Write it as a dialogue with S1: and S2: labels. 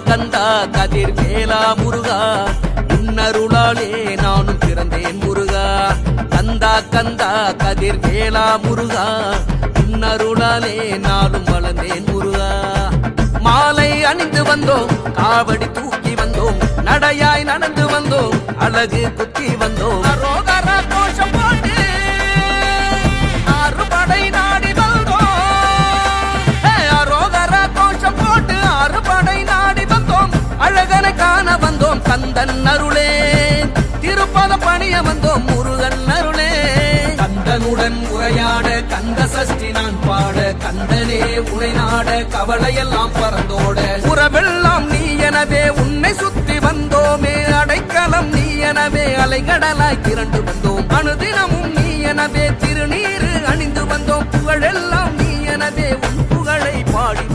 S1: கந்தா கதிர் வேலா முருகா உன்னருளாலே நானும் பிறந்தேன் முருகா கந்தா கந்தா கதிர் வேலா முருகா உன்னருளாலே நானும் வளர்ந்தேன் முருகா மாலை அணிந்து வந்தோம் காவடி தூக்கி வந்தோம் நடையாய் நடந்து வந்தோம் அழகு குத்தி வந்தோம் அரோகரா கோஷம் போட்டு அறுபடை நாடி வந்தோம் அரோகரா கோஷம் போட்டு அறுபடை நாடி வந்தோம் அழகனை காண வந்தோம் கந்தன் அருளே திருப்பத பணிய வந்தோம் முருகன் அருளே கந்தனுடன் உரையாட கந்த சஷ்டி நான் பாட கந்தனே உனை நாட கவலையெல்லாம் பறந்தோட உறவெல்லாம் நீ எனவே உன்னை சுத்தி வந்தோமே அடைக்கலம் நீ எனவே அலைகடலாய் திரண்டு வந்தோம் அனுதினமும் நீ எனவே திருநீரு அணிந்து வந்தோம் புகழெல்லாம் நீ எனவே உன் புகழை பாடி